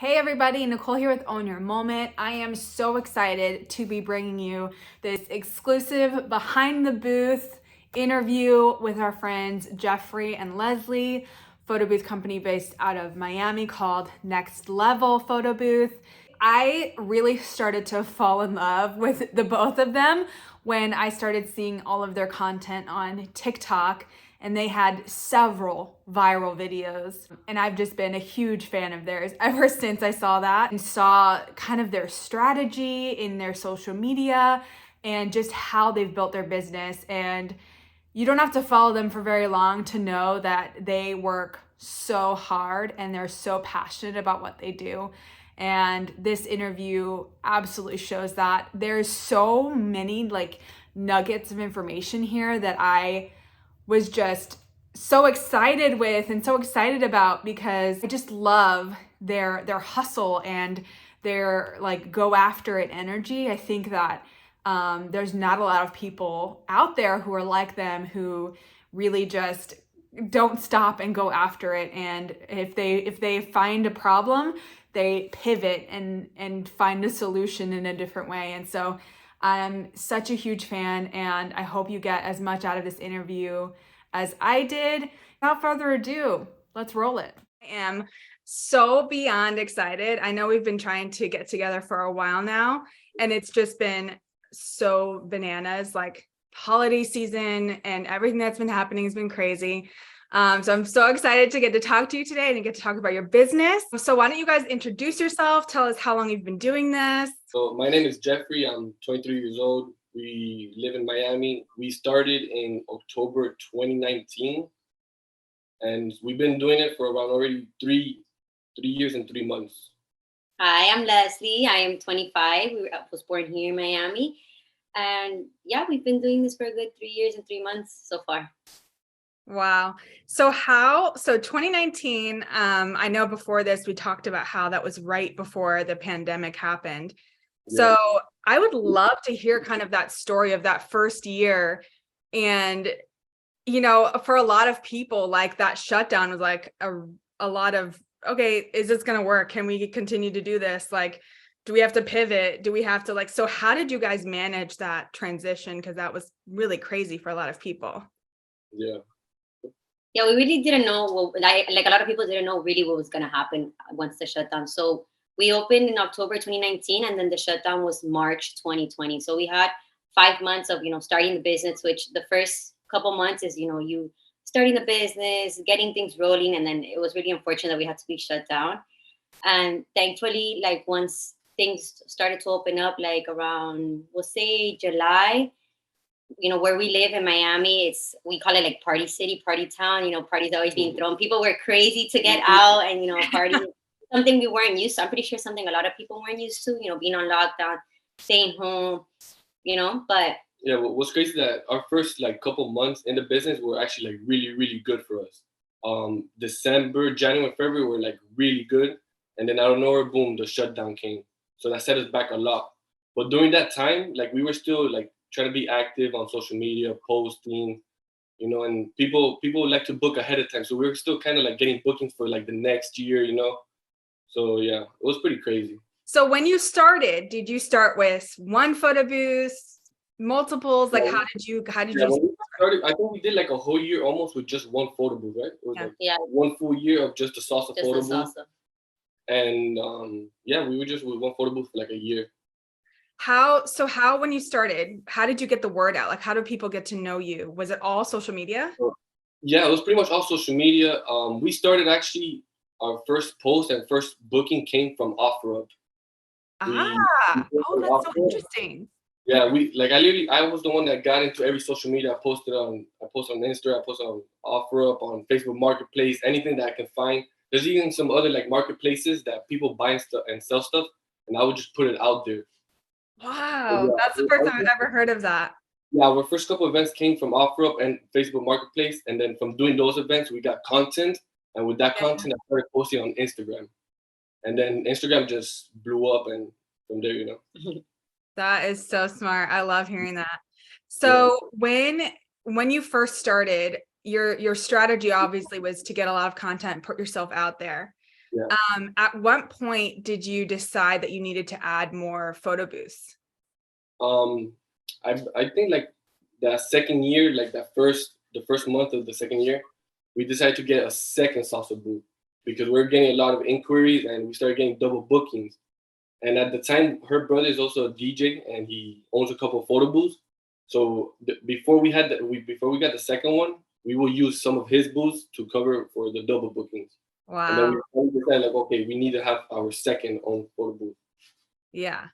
Hey everybody, Nicole here with Own Your Moment. I am so excited to be bringing you this exclusive behind the booth interview with our friends Jeffrey and Leslie, photo booth company based out of Miami called NXTLVL Photo Booth. I really started to fall in love with the both of them when I started seeing all of their content on TikTok, and they had several viral videos. And I've just been a huge fan of theirs ever since I saw that and saw kind of their strategy in their social media and just how they've built their business. And you don't have to follow them for very long to know that they work so hard and they're so passionate about what they do. And this interview absolutely shows that. There's so many nuggets of information here that I was just so excited with and so excited about, because I just love their hustle and their go after it energy. I think that there's not a lot of people out there who are like them, who really just don't stop and go after it. And if they find a problem, they pivot and find a solution in a different way. And so I'm such a huge fan, and I hope you get as much out of this interview as I did. Without further ado, let's roll it. I am so beyond excited. I know we've been trying to get together for a while now, and it's just been so bananas. Holiday season and everything that's been happening has been crazy. So I'm so excited to get to talk to you today and to get to talk about your business. So why don't you guys introduce yourself? Tell us how long you've been doing this. So my name is Jeffrey. I'm 23 years old. We live in Miami. We started in October 2019, and we've been doing it for around already three years and 3 months. Hi, I'm Leslie. I am 25. I was born here in Miami. And yeah, we've been doing this for a good 3 years and 3 months so far. Wow. So 2019, I know before this, we talked about how that was right before the pandemic happened. Yeah. So I would love to hear kind of that story of that first year. And, for a lot of people, that shutdown was a lot of, okay, is this going to work? Can we continue to do this? Do we have to pivot? Do we have to so how did you guys manage that transition? Because that was really crazy for a lot of people. Yeah, we really didn't know. A lot of people didn't know really what was going to happen once the shutdown. So we opened in October 2019, and then the shutdown was March 2020. So we had 5 months of, starting the business, which the first couple months is, you starting the business, getting things rolling. And then it was really unfortunate that we had to be shut down. And thankfully, once things started to open up, around, we'll say July, where we live in Miami, we call it party city, party town, parties always being thrown. People were crazy to get out and, party, something we weren't used to. I'm pretty sure something a lot of people weren't used to, being on lockdown, staying home, but. Yeah, what's crazy that our first couple months in the business were actually really, really good for us. December, January, February were really good. And then out of nowhere, boom, the shutdown came. So that set us back a lot. But during that time, we were still trying to be active on social media, posting, and people like to book ahead of time. So we were still kind of getting bookings for the next year, So yeah, it was pretty crazy. So when you started, did you start with one photo booth, multiples? How did you when we started, I think we did a whole year almost with just one photo booth, right? It was one full year of just the salsa photo booth. And we were just with one photo booth for a year. How when you started, how did you get the word out? How do people get to know you? Was it all social media? Yeah, it was pretty much all social media. We started actually, our first post and first booking came from OfferUp. Oh, that's so interesting. Yeah, I was the one that got into every social media. I posted on Instagram, I posted on OfferUp, on Facebook Marketplace, anything that I can find. There's even some other marketplaces that people buy and sell stuff, and I would just put it out there. Wow, that's the first time I've ever heard of that. Yeah, our first couple of events came from OfferUp and Facebook Marketplace, and then from doing those events, we got content, and with that content, I started posting on Instagram, and then Instagram just blew up, and from there, That is so smart. I love hearing that. So when you first started, your strategy obviously was to get a lot of content, put yourself out there. Yeah. At what point did you decide that you needed to add more photo booths? Um, I think like that second year, like the first month of the second year, we decided to get a second salsa booth because we are getting a lot of inquiries and we started getting double bookings. And at the time, her brother is also a DJ and he owns a couple of photo booths. So before before we got the second one, we will use some of his booths to cover for the double bookings. And then Wow. we decided like, okay, we need to have our second own photo booth. Yeah.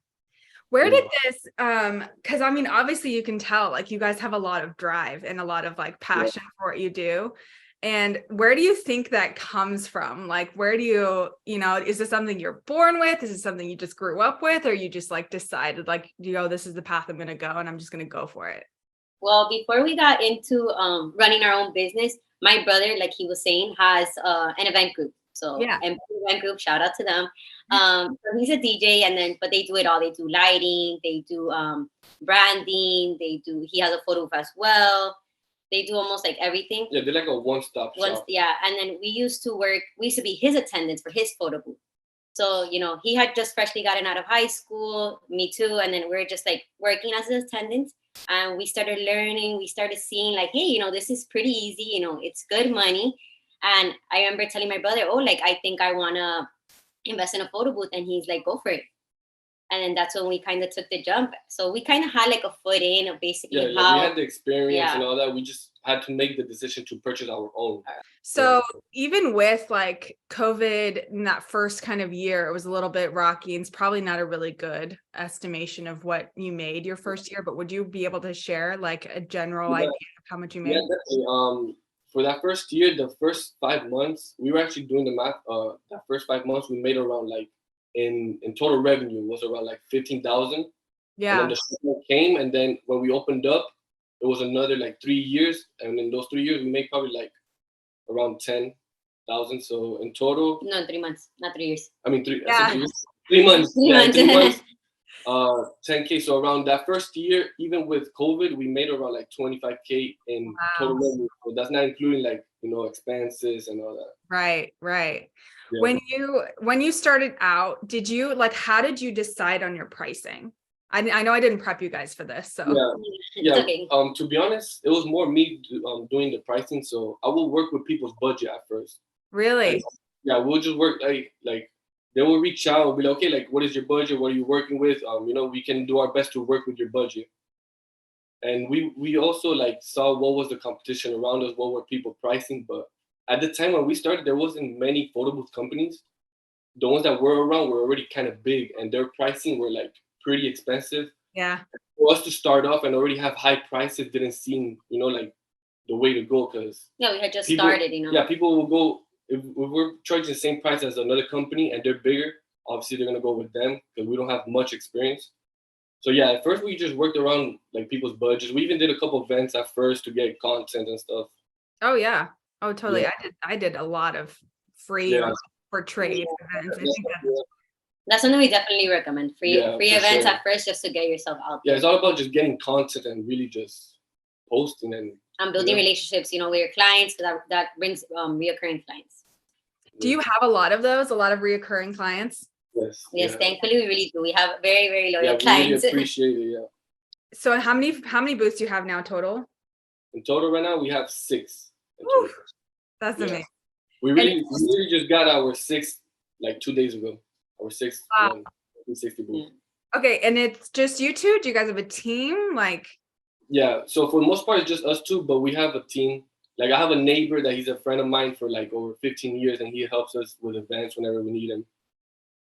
Where did Yeah. this, because I mean, obviously you can tell like you guys have a lot of drive and a lot of like passion for what you do. And where do you think that comes from? Like, where do you know, is this something you're born with? Is it something you just grew up with? Or you just like decided like, you know, this is the path I'm going to go and I'm just going to go for it? Well, before we got into running our own business, my brother, like he was saying, has an event group. So, Yeah. event group, shout out to them. So he's a DJ, and then but they do it all. They do lighting, they do branding, He has a photo booth as well. They do almost like everything. Yeah, they're like a one-stop shop. Yeah, and then we used to be his attendants for his photo booth. So, he had just freshly gotten out of high school, me too. And then we're just like working as attendants. And we started learning, we started seeing like, hey, this is pretty easy, it's good money. And I remember telling my brother, oh, like, I think I want to invest in a photo booth. And he's like, go for it. And then that's when we kind of took the jump. So we kind of had like a foot in of basically Yeah, how we had the experience and all that. We just had to make the decision to purchase our own. So even with like COVID in that first kind of year, it was a little bit rocky and it's probably not a really good estimation of what you made your first year, but would you be able to share like a general idea of how much you made? Yeah, definitely. For that first year, the first 5 months, we were actually doing the math. That first 5 months, we made around like in total revenue was around like 15,000. Yeah. And then the shutdown came, and then when we opened up, it was another like 3 years, and in those 3 years, we made probably like around 10,000. So in total, no, 3 months, not 3 years. I mean, three. I Yeah. said 3 years. 3 months. 3 months. 3 months. 10K. So around that first year, even with COVID, we made around like 25K in total revenue. So that's not including like expenses and all that. Right. Yeah. When you started out, did you like how did you decide on your pricing? I know I didn't prep you guys for this, so yeah. Okay. To be honest, it was more me doing the pricing. So I will work with people's budget at first. really. Like, yeah, we'll just work like they will reach out and be like, okay, like what is your budget? What are you working with? We can do our best to work with your budget. And we also like saw what was the competition around us, what were people pricing. But at the time when we started, there wasn't many photo booth companies. The ones that were around were already kind of big, and their pricing were like pretty expensive. Yeah. For us to start off and already have high prices didn't seem, like the way to go because we had just started, Yeah, people will go if we're charging the same price as another company and they're bigger. Obviously, they're gonna go with them because we don't have much experience. So yeah, at first we just worked around like people's budgets. We even did a couple events at first to get content and stuff. Oh yeah. Oh totally. Yeah. I did a lot of free for trade events. I think that's something we definitely recommend. Free events at first just to get yourself out there. Yeah, it's all about just getting content and really just posting and building relationships, with your clients. That brings reoccurring clients. Do you have a lot of those? A lot of reoccurring clients? Yes, thankfully we really do. We have very, very loyal we clients. Really appreciate it. Yeah. So how many booths do you have now total? In total, right now we have 6. That's amazing. We really just got our 6th like 2 days ago. Our 6th 360 booth. Okay, and it's just you two? Do you guys have a team? Like. Yeah. So for the most part, it's just us two, but we have a team. Like I have a neighbor that he's a friend of mine for like over 15 years, and he helps us with events whenever we need him.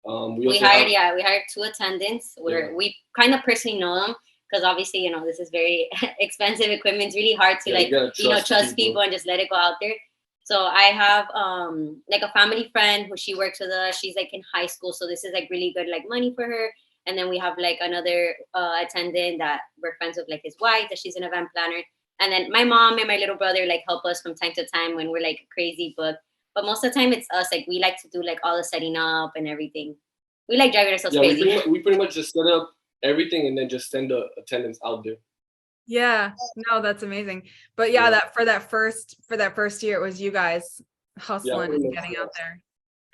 We hired 2 attendants where we kind of personally know them because obviously, this is very expensive equipment. It's really hard to trust people and just let it go out there. So I have like a family friend who she works with us. She's like in high school, so this is like really good like money for her. And then we have like another attendant that we're friends with, like his wife, that she's an event planner. And then my mom and my little brother like help us from time to time when we're like crazy booked. But most of the time it's us. Like we like to do like all the setting up and everything. We like driving ourselves crazy. We pretty much just set up everything and then just send the attendants out there. Yeah, no, that's amazing. But yeah, that for that first year, it was you guys hustling and getting out there.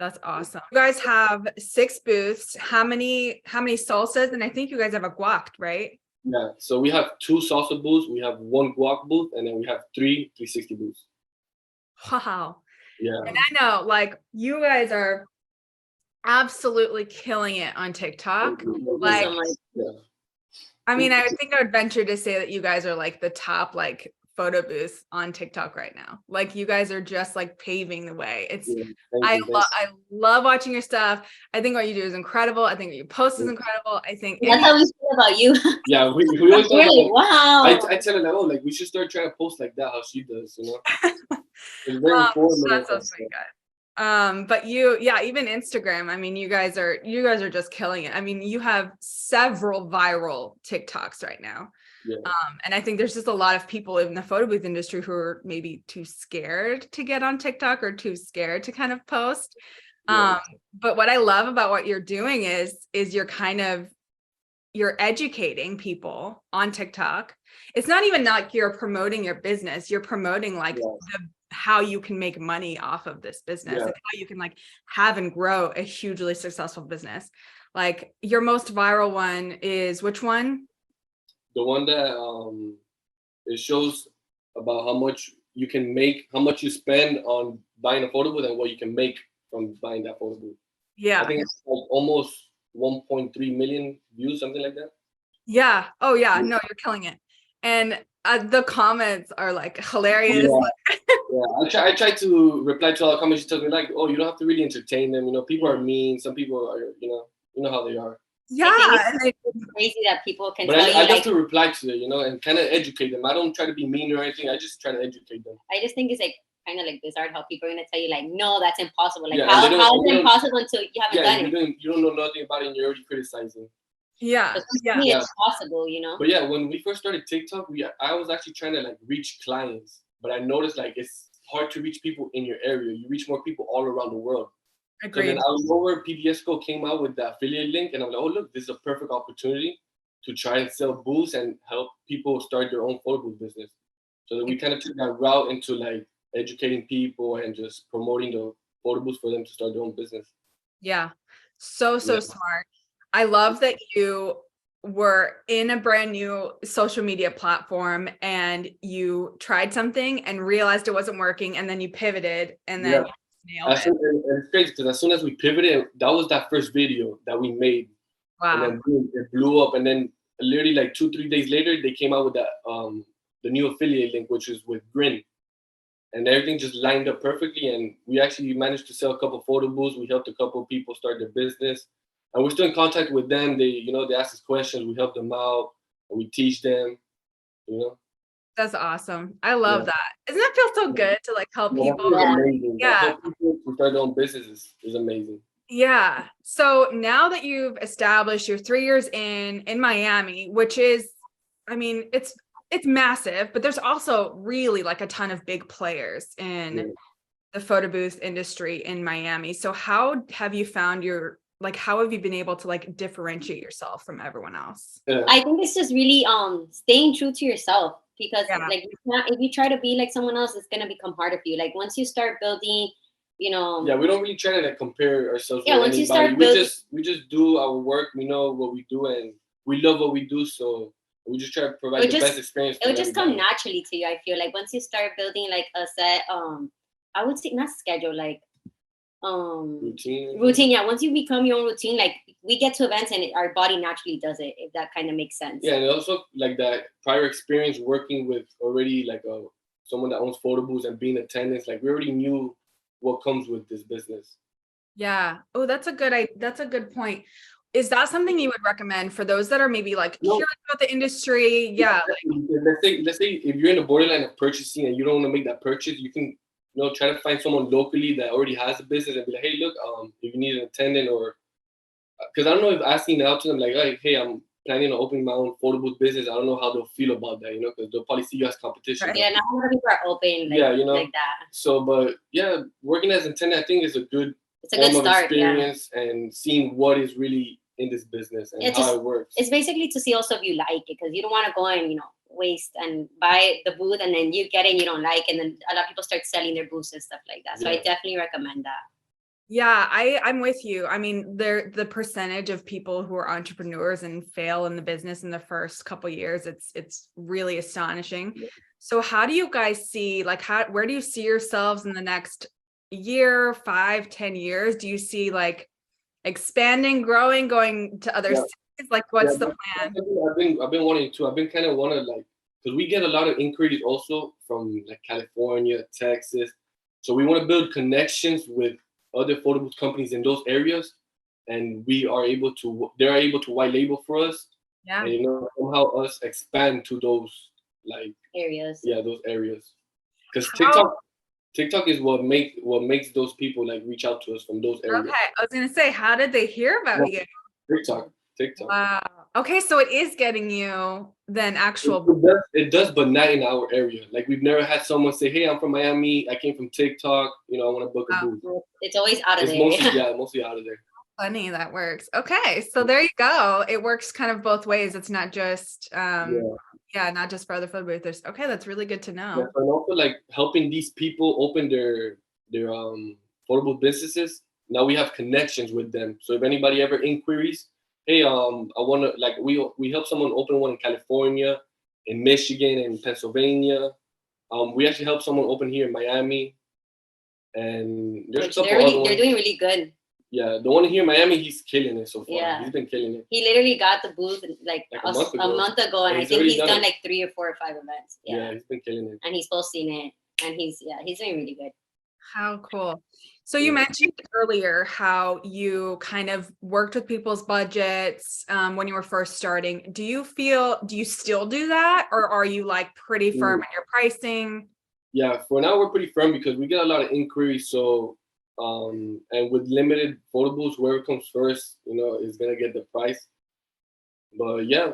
That's awesome. You guys have 6 booths. How many salsas? And I think you guys have a guac, right? Yeah. So we have 2 salsa booths, we have 1 guac booth, and then we have 3 360 booths. Wow. Yeah. And I know, like, you guys are absolutely killing it on TikTok. Thank you Like, so much. Yeah. I mean, I think I would venture to say that you guys are like the top like photo booths on TikTok right now. Like, you guys are just like paving the way. It's Yeah. Thank you. I love watching your stuff. I think what you do is incredible. I think what you post is incredible. I think That's how we feel about you. Yeah, we always talk Really? about, Wow. I tell her like, oh, like we should start trying to post like that, how she does, you know. It's very So informative. that's so and sweet, stuff. guys. But yeah, even Instagram. I mean, you guys are just killing it. I mean, you have several viral TikToks right now. Yeah. And I think there's just a lot of people in the photo booth industry who are maybe too scared to get on TikTok or too scared to kind of post. Yeah. But what I love about what you're doing is you're educating people on TikTok. It's not even like you're promoting your business. You're promoting like how you can make money off of this business and how you can like have and grow a hugely successful business. Like, your most viral one is which one? The one that it shows about how much you can make, how much you spend on buying a photo booth and what you can make from buying that photo booth. Yeah. I think it's like almost 1.3 million views, something like that. Yeah. Oh yeah. No, you're killing it. And the comments are like hilarious. Yeah. I try to reply to all the comments. She tells me like, oh, you don't have to really entertain them. You know, people are mean. Some people are, you know how they are. Yeah. I think it's crazy that people can But tell I you have like, to reply to it, you know, and kind of educate them. I don't try to be mean or anything. I just try to educate them. I just think it's like kind of like bizarre how people are gonna tell you like, no, that's impossible. Like, Yeah, how and is it impossible until you haven't done it? You don't know nothing about it and you're already criticizing. Yeah. But to me, it's possible, you know. But yeah, when we first started TikTok, I was actually trying to like reach clients, but I noticed like it's hard to reach people in your area. You reach more people all around the world. Agreed. So then out of nowhere, PBSco came out with the affiliate link, and I'm like, oh look, this is a perfect opportunity to try and sell booths and help people start their own photo booth business. So then we kind of took that route into like educating people and just promoting the photo booths for them to start their own business. Yeah. So smart. I love that you were in a brand new social media platform and you tried something and realized it wasn't working, and then you pivoted and then you nailed it. It's crazy because as soon as we pivoted, that was that first video that we made. Wow. And then boom, it blew up. And then literally like 2-3 days later, they came out with that the new affiliate link, which is with Grin. And everything just lined up perfectly. And we actually managed to sell a couple photo booths. We helped a couple people start their business. And we're still in contact with them. They ask us questions. We help them out. And we teach them, you know. That's awesome. I love that. Doesn't that feel so good to like help people? Amazing. Yeah. Help people to start their own business is amazing. Yeah. So now that you've established, you're 3 years in Miami, which is, I mean, it's massive, but there's also really like a ton of big players in the photo booth industry in Miami. So how have you found how have you been able to like differentiate yourself from everyone else? I think it's just really staying true to yourself, because like if you try to be like someone else, it's gonna become harder for you. Like once you start building, you know. Yeah, we don't really try to like compare ourselves with once anybody. You start we just do our work. We know what we do and we love what we do. So we just try to provide the best experience. It would just come naturally to you. I feel like once you start building like a set, I would say not schedule, like routine. Yeah, once you become your own routine, like we get to events and our body naturally does it, if that kind of makes sense. Yeah, and also like that prior experience working with already like someone that owns photo booths and being attendants, like we already knew what comes with this business. Yeah. Oh, that's a good point. Is that something you would recommend for those that are maybe like curious about the industry? Yeah. Let's say if you're in the borderline of purchasing and you don't want to make that purchase, you can try to find someone locally that already has a business and be like, hey, look, if you need an attendant, or because I don't know if asking out to them like, hey, I'm planning on opening my own photo booth business. I don't know how they'll feel about that, because they'll probably see you as competition. Right. Yeah, not a lot of people are open like that. So, but yeah, working as an attendant, I think is a good start, experience and seeing what is really in this business and how it works. It's basically to see also if you like it, because you don't want to go and waste and buy the booth and then you get it and you don't like, and then a lot of people start selling their booths and stuff like that. So I definitely recommend that. Yeah, I'm with you. I mean, the percentage of people who are entrepreneurs and fail in the business in the first couple years, it's really astonishing. So how do you guys see, like, where do you see yourselves in the next year, 5, 10 years? Do you see like expanding, growing, going to other Yeah, cities? Like, yeah. what's the That's plan? something I've been wanting to. I've been kind of wanna like, because we get a lot of inquiries also from like California, Texas. So we want to build connections with other photo booth companies in those areas, and they're able to white label for us, Yeah. and somehow us expand to those like Areas. those areas. Because How, TikTok is what makes those people like reach out to us from those okay, areas. I was gonna say, how did they hear Yeah, about you? TikTok. Wow. Okay, so it is getting you then It, actual. it does, it does, but not in our area. Like we've never had someone say, "Hey, I'm from Miami. I came from TikTok. I want to book a Wow. booth." It's always out of It's the mostly area. mostly out of there. Funny that works. Okay, so there you go. It works kind of both ways. It's not just Yeah, yeah, not just for other photo boothers. Okay, that's really good to yeah. know. And also like helping these people open their photo booth businesses. Now we have connections with them. So if anybody ever inquiries, hey, I want to like we help someone open one in California, in Michigan, in Pennsylvania. We actually helped someone open here in Miami, and there's a Which couple other they're ones. doing really good. Yeah, the one here in Miami, he's killing it so far. Yeah. He's been killing it. He literally got the booth like Like a month a ago. month ago, and And I he's think already he's done done it. like 3 or 4 or 5 events. Yeah, he's been killing it. And he's posting it, and he's doing really good. How cool. So you Yeah. mentioned earlier how you kind of worked with people's budgets when you were first starting. Do you still do that, or are you like pretty firm in your pricing? Yeah, for now we're pretty firm because we get a lot of inquiries. So, and with limited photo booths, whoever comes first, is gonna get the price. But yeah,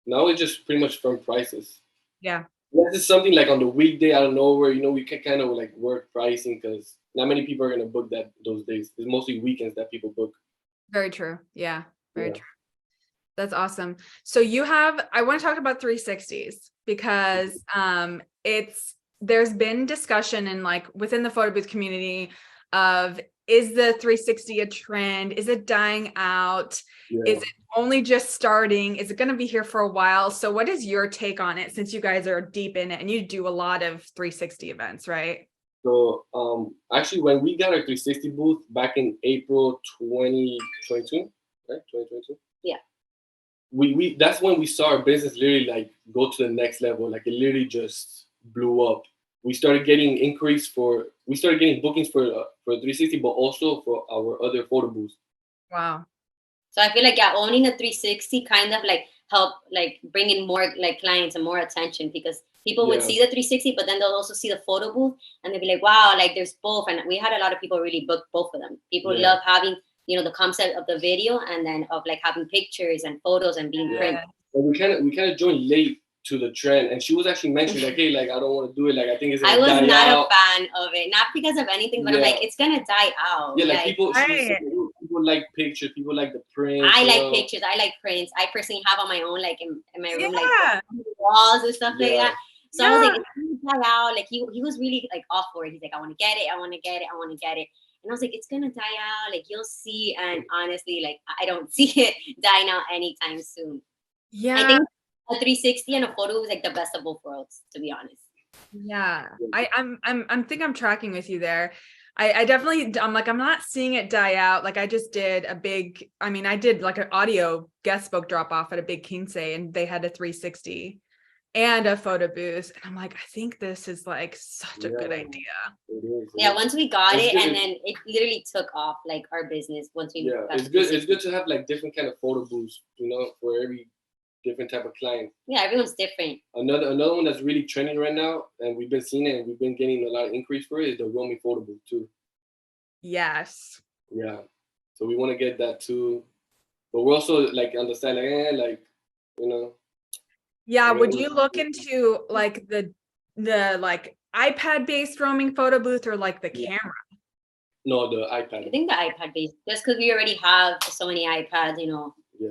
now it's just pretty much firm prices. Yeah, Unless it's something like on the weekday out of nowhere, we can kind of like work pricing because not many people are gonna book those days. It's mostly weekends that people book. very true. Yeah, very Yeah. true. That's awesome. So I want to talk about 360s because there's been discussion in like within the photo booth community of, is the 360 a trend? Is it dying out? Yeah. Is it only just starting? Is it going to be here for a while? So what is your take on it, since you guys are deep in it and you do a lot of 360 events, right? So actually, when we got our 360 booth back in April 2022, right? 2022. Yeah. We that's when we saw our business literally like go to the next level. Like it literally just blew up. We started getting bookings for 360, but also for our other photo booths. Wow. So I feel like owning a 360 kind of like help like bring in more like clients and more attention, because people would Yeah. see the 360, but then they'll also see the photo booth and they'll be like, wow, like there's both. And we had a lot of people really book both of them. People Yeah. love having the concept of the video and then of like having pictures and photos and being print. But we kind of joined late to the trend, and she was actually mentioning like, hey, like I don't want to do it. Like I think it's I gonna was die not out. a fan of it, not because of anything, but I'm Yeah. like, it's gonna die out. Yeah, like people. She was Right. saying, people like pictures. People like the print. I like pictures. I like prints. I personally have on my own, like in my room, like Yeah. walls and stuff like Yeah. that. So I was like, it's gonna die out. Like he was really like off for it. He's like, I want to get it. I want to get it. I want to get it. And I was like, it's gonna die out. Like you'll see. And honestly, like I don't see it dying out anytime soon. Yeah. I think a 360 and a photo was like the best of both worlds, to be honest. Yeah, I'm think I'm tracking with you there. I definitely, I'm not seeing it die out. Like I did like an audio guest book drop off at a big Kinsey, and they had a 360 and a photo booth. And I'm like, I think this is like such a good idea. It is. Yeah, once we got It's it, good. and then it literally took off like our business once we Yeah, got it's the good. 360. It's good to have like different kind of photo booths, for every different type of client. Yeah, everyone's different. Another one that's really trending right now, and we've been seeing it, and we've been getting a lot of increase for it, is the roaming photo booth too. Yes. Yeah, so we want to get that too, but we're also like on the side, like Yeah, Okay. would you look into like the like iPad based roaming photo booth, or like the camera? No, the I iPad. think the iPad based, just because we already have so many iPads, Yeah.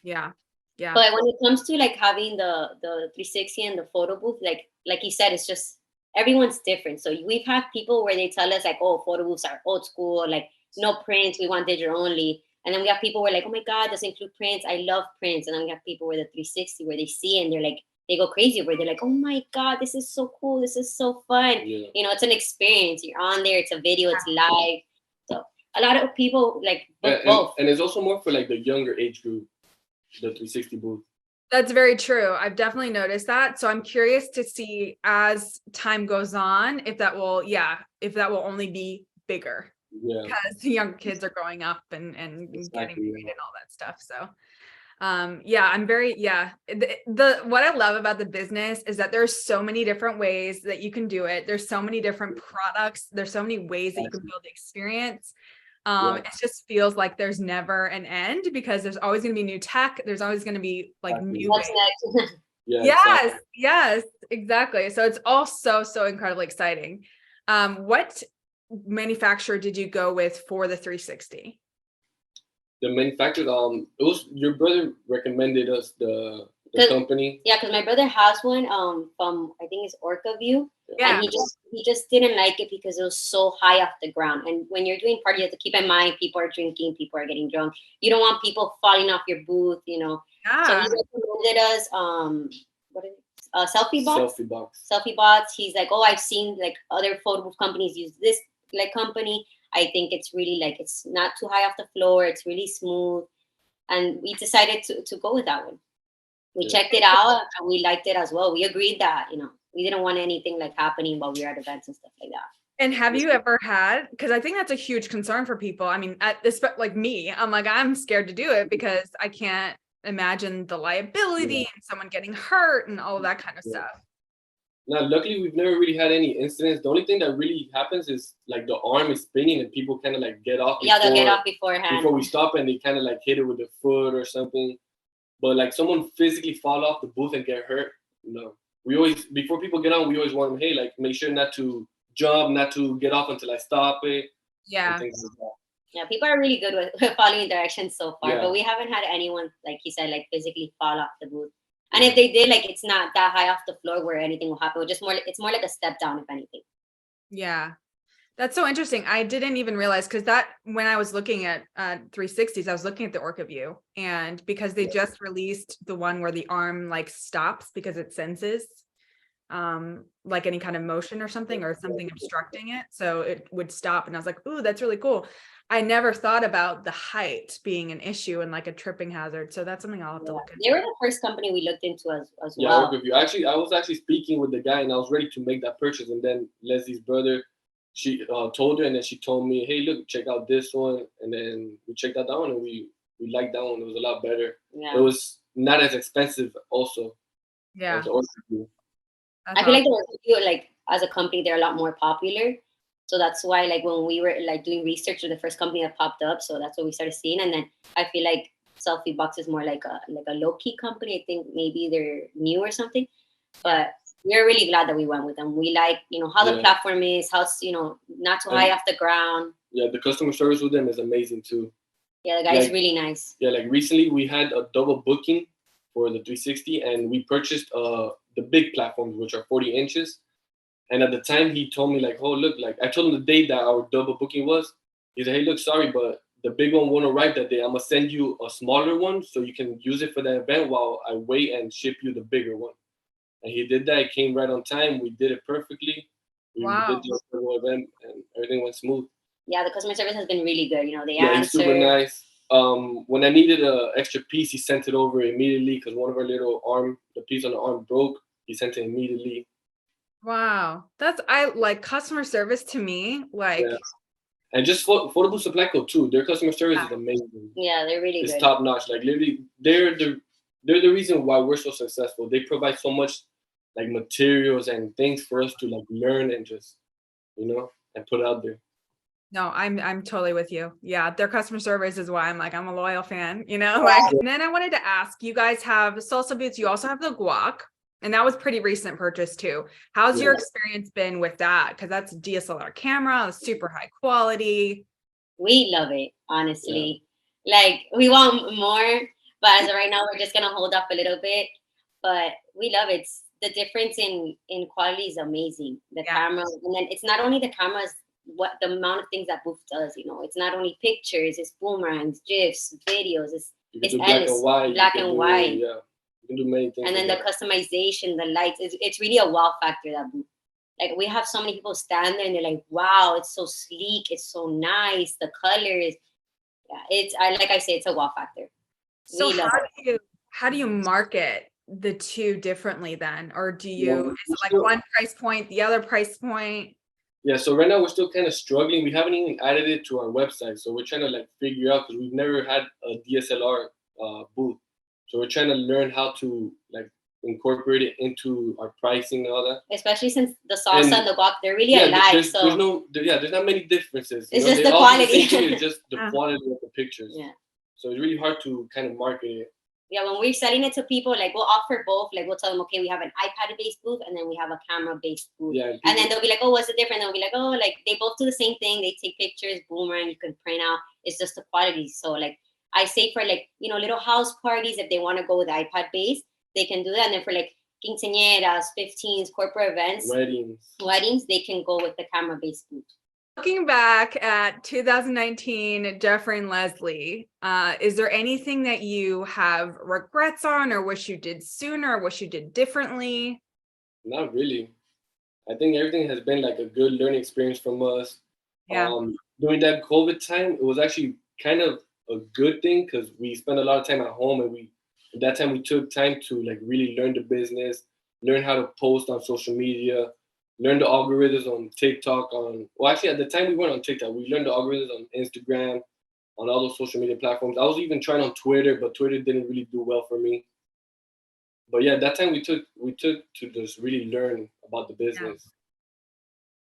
Yeah. Yeah. But when it comes to like having the 360 and the photo booth, like you said, it's just everyone's different. So we've had people where they tell us like, oh, photo booths are old school, like no prints, we want digital only. And then we have people where like, oh my God, does it include prints? I love prints. And then we have people where the 360 where they see it and they're like, they go crazy where they're like, oh my God, this is so cool. This is so fun. Yeah. You know, it's an experience. You're on there. It's a video. It's live. So a lot of people like both. And it's also more for like the younger age group, the 360 booth. That's very true. I've definitely noticed that. So I'm curious to see as time goes on if that will, if that will only be bigger. Yeah. Because the young kids are growing up and Exactly, getting married and all that stuff. So I'm very, the what I love about the business is that there's so many different ways that you can do it. There's so many different products. There's so many ways that you can build the experience. It just feels like there's never an end because there's always going to be new tech. There's always going to be like new What's ways. next? Yes, exactly. So it's all so incredibly exciting. What manufacturer did you go with for the 360? The manufacturer, it was your brother recommended us the company. Yeah, because my brother has one from I think it's Orca View. Yeah. And he just didn't like it because it was so high off the ground. And when you're doing parties, you have to keep in mind people are drinking, people are getting drunk. You don't want people falling off your booth, you know. Yeah. So he recommended us what is it? Selfie box. Selfie box. He's like, oh, I've seen like other photo booth companies use this like company. I think it's really like it's not too high off the floor. It's really smooth, and we decided to go with that one. We checked it out and we liked it as well. We agreed that, you know, we didn't want anything like happening while we were at events and stuff like that. And have you ever had, because I think that's a huge concern for people. I mean, like me, I'm like, I'm scared to do it because I can't imagine the liability and someone getting hurt and all of that kind of stuff. Now, luckily, we've never really had any incidents. The only thing that really happens is like the arm is spinning and people kind of like get off. They'll get off beforehand. Before we stop and they kind of like hit it with their foot or something. But like someone physically fall off the booth and get hurt, no. We always, before people get on, we always want them, hey, like make sure not to jump, not to get off until I stop it. Yeah. Things like that. Yeah, people are really good with following directions so far, Yeah. but we haven't had anyone, like he said, like physically fall off the booth. And if they did, like it's not that high off the floor where anything will happen. It's more like a step down, if anything. Yeah. That's so interesting. I didn't even realize because that when I was looking at 360s, I was looking at the Orca View, and because they just released the one where the arm like stops because it senses like any kind of motion or something obstructing it, so it would stop. And I was like, ooh, that's really cool. I never thought about the height being an issue and like a tripping hazard. So that's something I'll have to look into. They were the first company we looked into as well. Yeah, Orca View. Actually, I was speaking with the guy and I was ready to make that purchase, and then Leslie's brother, she told her, and then she told me, hey, look, check out this one. And then we checked out that one and we liked that one. It was a lot better. Yeah. It was not as expensive also. Yeah. I feel like the Orca View, like as a company, they're a lot more popular. So that's why like when we were like doing research, they're the first company that popped up. So that's what we started seeing. And then I feel like Selfie Box is more like a low-key company. I think maybe they're new or something. But we're really glad that we went with them. We like, you know, how the platform is, how it's, you know, not too high off the ground. Yeah, the customer service with them is amazing too. Yeah, the guy is really nice. Yeah, like recently we had a double booking for the 360 and we purchased the big platforms, which are 40 inches. And at the time he told me like, oh, look, like I told him the date that our double booking was. He said, hey, look, sorry, but the big one won't arrive that day. I'm going to send you a smaller one so you can use it for that event while I wait and ship you the bigger one. And he did that. It came right on time. We did it perfectly. We did the whole event and everything went smooth. Yeah, the customer service has been really good. You know, they he's super nice. When I needed an extra piece, he sent it over immediately because one of our little the piece on the arm broke. He sent it immediately. Wow. I like customer service to me, like. Yeah. And just Photo Booth Supply Co. too. Their customer service is amazing. Yeah, they're really good. It's top notch. Like literally, they're the reason why we're so successful. They provide so much like materials and things for us to like learn and just, you know, and put out there. No, I'm totally with you. Yeah, their customer service is why I'm a loyal fan, you know. Like, and then I wanted to ask, you guys have salsa booths. You also have the guac, and that was pretty recent purchase too. How's your experience been with that? Because that's a DSLR camera, super high quality. We love it, honestly. Yeah. Like we want more, but as of right now, we're just gonna hold up a little bit. But we love it. the difference in quality is amazing. The Yeah. camera, and then it's not only the cameras, what the amount of things that Booth does. It's not only pictures, it's boomerangs, gifs, videos. You It's can do black endless, and white. black you can and do, white. Yeah, you can do many things. And then like the that. customization, the lights, it's really a wow factor, that booth. Like, we have so many people stand there and they're like, wow, it's so sleek, it's so nice, the colors. Yeah, like I say, it's a wow factor. So We love it. how do you market the two differently then? Or is it like still- one price point, the other price point? Yeah, so right now we're still kind of struggling. We haven't even added it to our website, so we're trying to like figure out, because we've never had a DSLR booth. So we're trying to learn how to like incorporate it into our pricing and all that. Especially since the salsa and the guac, they're really Yeah, alike. there's So there's not many differences. It's You know, just they the all do quality. same thing, it's just the Uh-huh. quality of the pictures. yeah. So it's really hard to kind of market it. Yeah, when we're selling it to people, like, we'll offer both. Like, we'll tell them, okay, we have an iPad-based booth, and then we have a camera-based booth. Yeah, And then they'll be like, oh, what's the difference? They'll be like, oh, like, they both do the same thing. They take pictures, boomerang, you can print out. It's just the quality. So, like, I say for, like, little house parties, if they want to go with iPad-based, they can do that. And then for, like, quinceañeras, 15s, corporate events, weddings, they can go with the camera-based booth. Looking back at 2019, Jeffrey and Leslie, is there anything that you have regrets on, or wish you did sooner, or wish you did differently? Not really. I think everything has been like a good learning experience from us. Yeah. During that COVID time, it was actually kind of a good thing, because we spent a lot of time at home, and at that time we took time to like really learn the business, learn how to post on social media, learn the algorithms on TikTok. Actually, at the time we weren't on TikTok. We learned the algorithms on Instagram, on all those social media platforms. I was even trying on Twitter, but Twitter didn't really do well for me. But yeah, that time we took to just really learn about the business.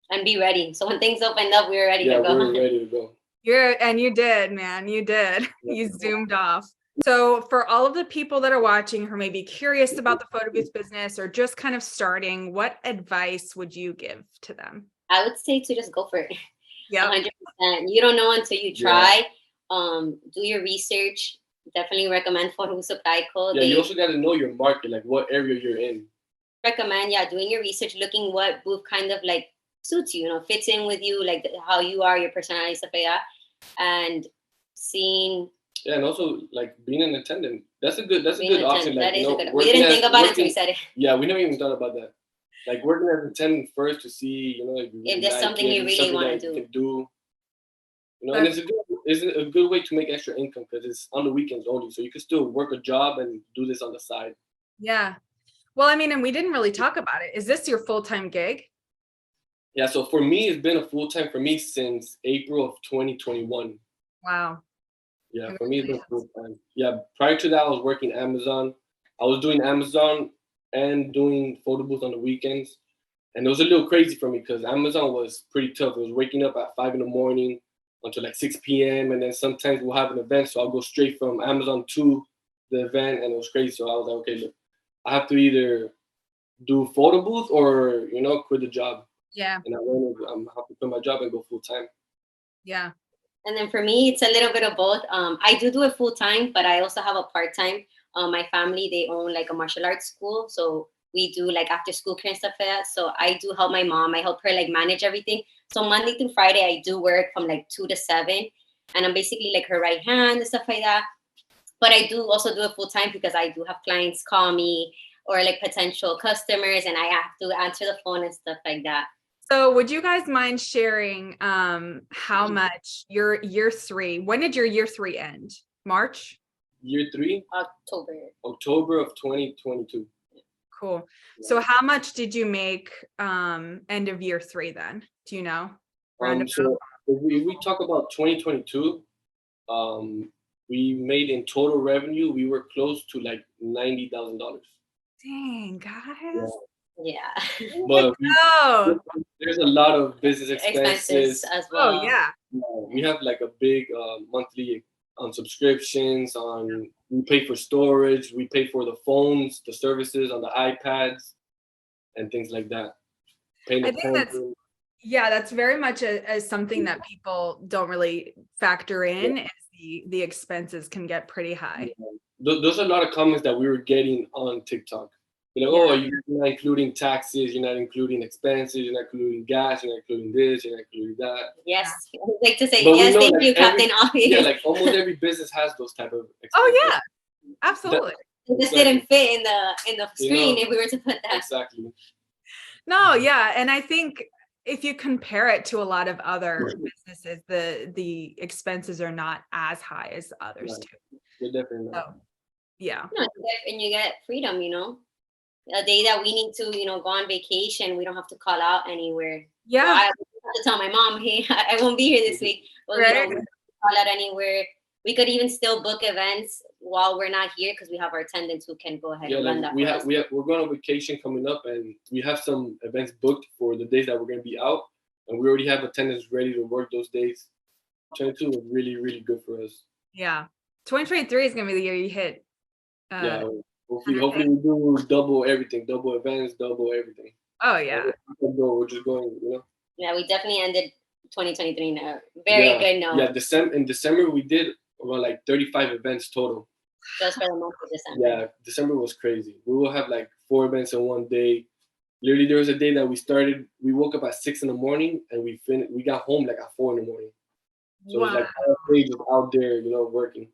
And be ready. So when things opened up, we were ready to go. Yeah, we were ready to go. You did, man. You did. You zoomed off. So for all of the people that are watching who may be curious about the photo booth business or just kind of starting, what advice would you give to them? I would say to just go for it. Yeah. 100%. You don't know until you try. Do your research. Definitely recommend Photo Supply Co. Yeah, you also got to know your market, like what area you're in. Recommend, doing your research, looking what booth kind of like suits you, fits in with you, like how you are, your personality, stuff like that, and seeing. Yeah, and also like being an attendant. That's a good option. Like, that is a good. We didn't think about it until we said it. Yeah, we never even thought about that. Like working as an attendant first to see, if there's something you really want to do. And it's a good way to make extra income, because it's on the weekends only, so you can still work a job and do this on the side. Yeah. Well, I mean, and we didn't really talk about it. Is this your full-time gig? Yeah, so for me, it's been a full-time for me since April of 2021. Wow. Yeah, for me, it's been full-time. Yeah, prior to that, I was working Amazon. I was doing Amazon and doing photo booth on the weekends. And it was a little crazy for me, because Amazon was pretty tough. It was waking up at 5 a.m. until like 6 p.m. And then sometimes we'll have an event, so I'll go straight from Amazon to the event, and it was crazy. So I was like, okay, look, I have to either do photo booth or, quit the job. Yeah. And I'm have to quit my job and go full-time. Yeah. And then for me, it's a little bit of both. I do it full-time, but I also have a part-time. My family, they own like a martial arts school. So we do like after school care and stuff like that. So I do help my mom. I help her like manage everything. So Monday through Friday, I do work from like 2 to 7. And I'm basically like her right hand and stuff like that. But I do also do it full-time, because I do have clients call me, or like potential customers, and I have to answer the phone and stuff like that. So would you guys mind sharing how much your year 3, when did your year 3 end? March? Year 3? October of 2022. Cool. So how much did you make end of year 3 then? Do you know? So if we talk about 2022, we made in total revenue, we were close to like $90,000. Dang, guys. Yeah. But there's a lot of business expenses as well. Oh yeah. We have like a big monthly on subscriptions, we pay for storage, we pay for the phones, the services on the iPads, and things like that. I think that's very much as something that people don't really factor in. Is the expenses can get pretty high. There's a lot of comments that we were getting on TikTok. You're like, oh, you're not including taxes, you're not including expenses, you're not including gas, you're not including this, you're not including that. Yes, I would like to say But yes. we know, Thank like, you, Captain Obvious. Yeah, like almost every business has those type of expenses. Oh yeah, absolutely. It just didn't fit in the screen if we were to put that. Exactly. No, yeah, and I think if you compare it to a lot of other businesses, the expenses are not as high as others too. They're definitely not. So, yeah. No, and you get freedom, you know. A day that we need to, you know, go on vacation, we don't have to call out anywhere. Yeah. So I have to tell my mom, hey, I won't be here this week. But Right. we don't call out anywhere. We could even still book events while we're not here because we have our attendants who can go ahead and run that. We're going on vacation coming up, and we have some events booked for the days that we're going to be out, and we already have attendants ready to work those days. 22 was really, really good for us. Yeah. 2023 is going to be the year you hit. Hopefully we do double everything, double events, double everything. Oh yeah. We're just going, you know. Yeah, we definitely ended 2023 in a very good note. Yeah, in December we did around like 35 events total. Just for the month of December. Yeah, December was crazy. We will have like 4 events in one day. Literally, there was a day that we woke up at 6 in the morning and we got home like at 4 in the morning. So it was like all day just out there, you know, working.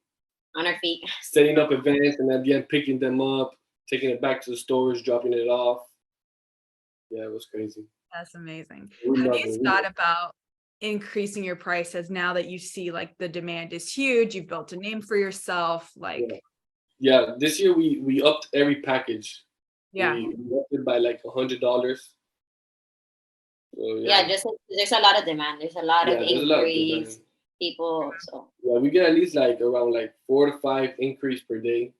On our feet. Setting up events and at the end picking them up, taking it back to the stores, dropping it off. Yeah, it was crazy. That's amazing. Have you thought about increasing your prices now that you see like the demand is huge? You've built a name for yourself. Like yeah, this year we upped every package. Yeah. We upped it by like $100. So, just there's a lot of demand. There's a lot of inquiries. People, so yeah, we get at least like around like 4 to 5 increase per day.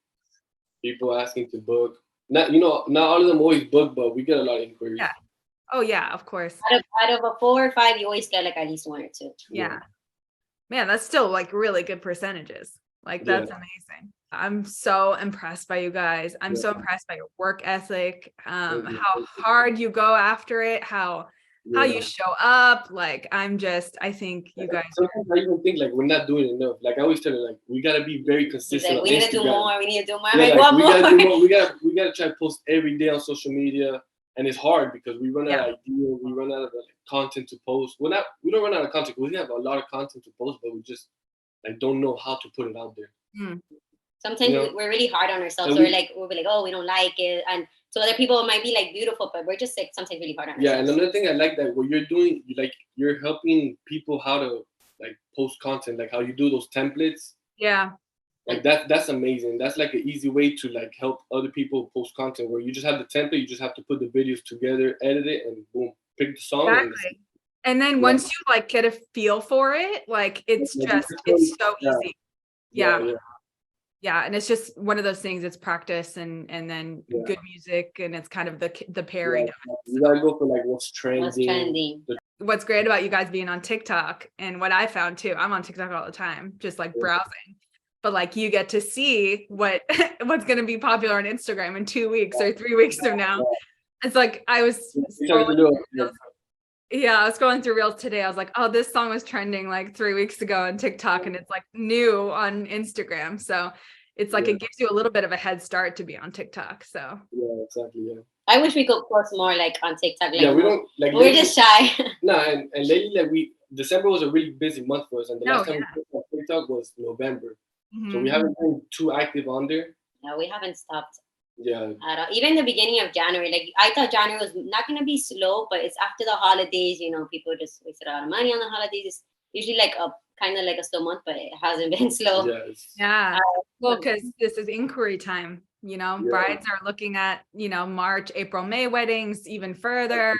People asking to book. Not all of them always book, but we get a lot of inquiries. Yeah. Oh yeah, of course. Out of a 4 or 5, you always get like at least 1 or 2. Yeah. Man, that's still like really good percentages. Like that's amazing. I'm so impressed by you guys. I'm so impressed by your work ethic, how hard you go after it, how you show up. Like I think you guys. Sometimes I even think like we're not doing enough. Like I always tell her, like we gotta be very consistent. Like, we need to do more. We need to do more. Yeah, like, what we more? gotta do more. We gotta try to post every day on social media, and it's hard because we run out of ideas. We run out of content to post. We don't run out of content. We have a lot of content to post, but we just like don't know how to put it out there. Sometimes we're really hard on ourselves. So we'll be like, oh, we don't like it, and so other people might be like beautiful, but we're just like sometimes really hard on ourselves. Yeah, and another thing I like that what you're doing, you're helping people how to like post content, like how you do those templates. Yeah. Like that's amazing. That's like an easy way to like help other people post content where you just have the template, you just have to put the videos together, edit it, and boom, pick the song. Exactly. And then once you like get a feel for it, like it's so easy. Yeah, and it's just one of those things. It's practice and then good music, and it's kind of the pairing of it. You gotta go for like what's trending. What's great about you guys being on TikTok, and what I found too, I'm on TikTok all the time, just like browsing. But like you get to see what's gonna be popular on Instagram in 2 weeks or 3 weeks from now. It's like I was I was scrolling through Reels today. I was like, oh, this song was trending like 3 weeks ago on TikTok, and it's like new on Instagram. So it's like it gives you a little bit of a head start to be on TikTok. So yeah, exactly. Yeah. I wish we could post more like on TikTok. Like, we don't like. We're just shy. And lately, like December was a really busy month for us, and the last time we posted on TikTok was November. So we haven't been too active on there. No, we haven't stopped. Yeah. At all. Even the beginning of January, like I thought January was not gonna be slow, but it's after the holidays. People just wasted a lot of money on the holidays. It's usually like a kind of like a slow month, but it hasn't been slow. Yeah. Well, because this is inquiry time. Brides are looking at March, April, May weddings even further.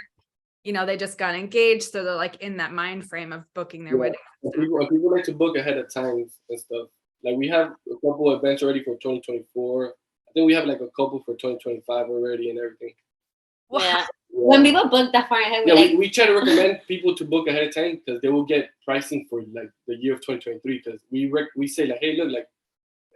They just got engaged, so they're like in that mind frame of booking their wedding. People like to book ahead of time and stuff. Like we have a couple of events already for 2024. I think we have like a couple for 2025 already and everything. Yeah. When people book that far ahead, we try to recommend people to book ahead of time because they will get pricing for like the year of 2023. Because we say like, hey, look, like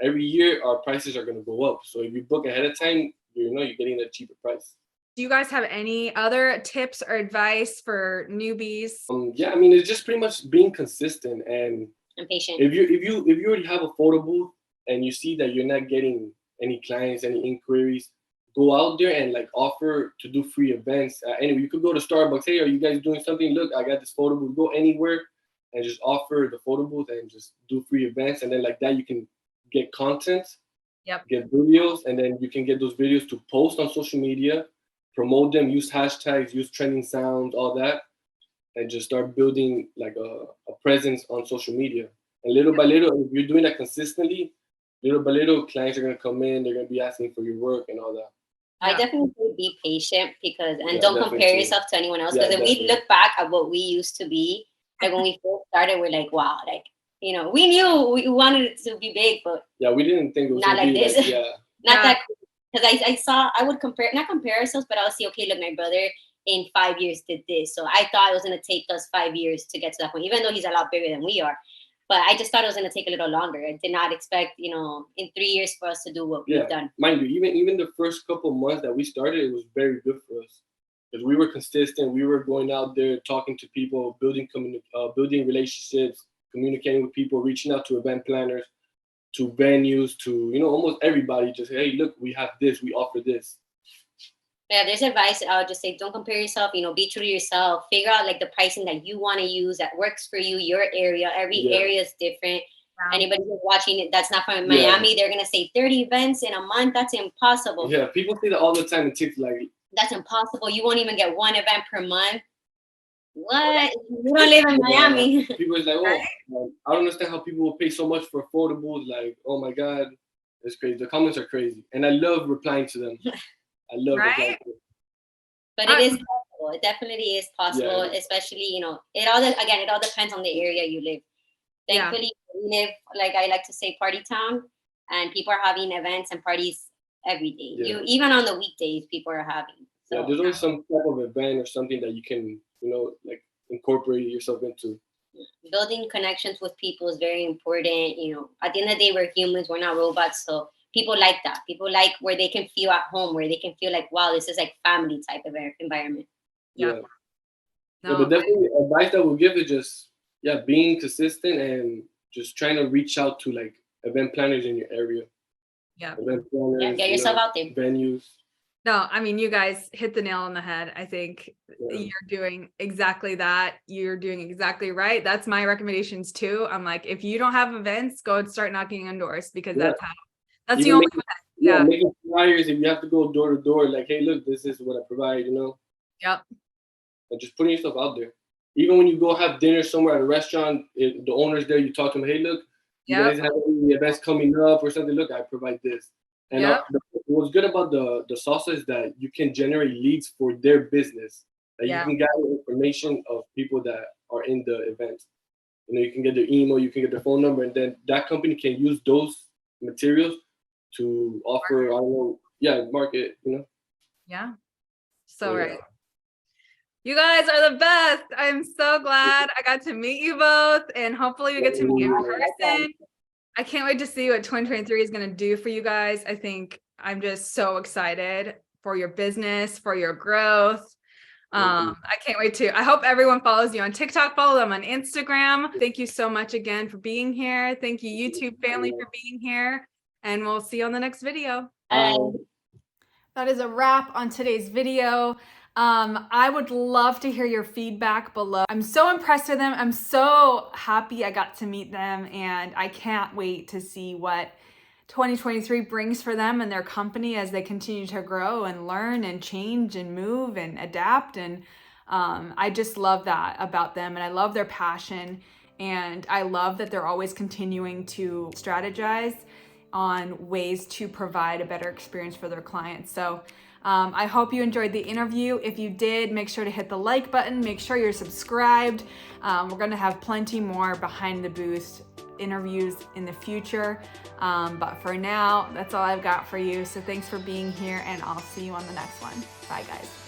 every year our prices are gonna go up. So if you book ahead of time, you're getting a cheaper price. Do you guys have any other tips or advice for newbies? It's just pretty much being consistent and patient. If you already have a photo booth and you see that you're not getting any clients, any inquiries, go out there and like offer to do free events. Anyway, you could go to Starbucks. Hey, are you guys doing something? Look, I got this photo booth. Go anywhere and just offer the photo booth and just do free events. And then like that, you can get content, get videos, and then you can get those videos to post on social media, promote them, use hashtags, use trending sounds, all that, and just start building like a presence on social media. And little by little, if you're doing that consistently, little by little, clients are gonna come in. They're gonna be asking for your work and all that. I definitely say be patient because, and Yeah, don't definitely compare too. yourself to anyone else. Yeah, Because if we definitely. look back at what we used to be, like when we first started, we're like, wow, like, you know, we knew we wanted it to be big, but Yeah, we didn't think it was not gonna like be this. like, yeah. Not that, because I saw, I would compare, not compare ourselves, but I would see, okay, look, my brother in 5 years did this. So I thought it was going to take us 5 years to get to that point, even though he's a lot bigger than we are. But I just thought it was going to take a little longer. I did not expect, you know, in 3 years for us to do what we've done. Mind you, even the first couple months that we started, it was very good for us because we were consistent. We were going out there, talking to people, building relationships, communicating with people, reaching out to event planners, to venues, to, you know, almost everybody. Just, hey, look, we have this, we offer this. Yeah, there's advice. I would just say, don't compare yourself, you know, be true to yourself, figure out like the pricing that you want to use that works for you, your area. Every area is different. Anybody who's watching it that's not from Miami, they're going to say 30 events in a month. That's impossible. Yeah, people say that all the time in TikTok, like, that's impossible. You won't even get one event per month. What? You don't live in Miami. People is like, oh, I don't understand how people will pay so much for a photo booth. Like, oh my God, it's crazy. The comments are crazy. And I love replying to them. I love replying to them. But it is possible. It definitely is possible, especially, you know, it all depends on the area you live. Thankfully, we live, like I like to say, party town, and people are having events and parties every day. You even on the weekdays, people are having. So. Yeah, there's always some type of event or something that you can, you know, like incorporate yourself into. Building connections with people is very important. You know, at the end of the day, we're humans, we're not robots. So people like that. People like where they can feel at home, where they can feel like, wow, this is like family type of environment. Yeah. But definitely advice that we'll give is just, being consistent and just trying to reach out to like event planners in your area. Event planners, get yourself out there. Venues. No, I mean, you guys hit the nail on the head. I think you're doing exactly that. You're doing exactly right. That's my recommendations too. I'm like, if you don't have events, go and start knocking on doors because that's even the only way. Making flyers. If you have to go door to door, like, hey, look, this is what I provide, you know? And just putting yourself out there. Even when you go have dinner somewhere at a restaurant, the owner's there, you talk to them, hey, look, you guys have any events coming up or something, look, I provide this. And what's good about the salsa is that you can generate leads for their business. Like you can gather information of people that are in the event. You know, you can get their email, you can get their phone number, and then that company can use those materials to offer, market, you know? Yeah. So right. You guys are the best. I'm so glad I got to meet you both, and hopefully we get to meet in person. I can't wait to see what 2023 is going to do for you guys. I think I'm just so excited for your business, for your growth. I can't wait to. I hope everyone follows you on TikTok, follow them on Instagram. Thank you so much again for being here. Thank you, YouTube family, for being here. And we'll see you on the next video. That is a wrap on today's video. I would love to hear your feedback below. I'm so impressed with them. I'm so happy I got to meet them, and I can't wait to see what 2023 brings for them and their company as they continue to grow and learn and change and move and adapt. And I just love that about them, and I love their passion, and I love that they're always continuing to strategize on ways to provide a better experience for their clients. So I hope you enjoyed the interview. If you did, make sure to hit the like button. Make sure you're subscribed. We're going to have plenty more behind the booth interviews in the future. But for now, that's all I've got for you. So thanks for being here, and I'll see you on the next one. Bye, guys.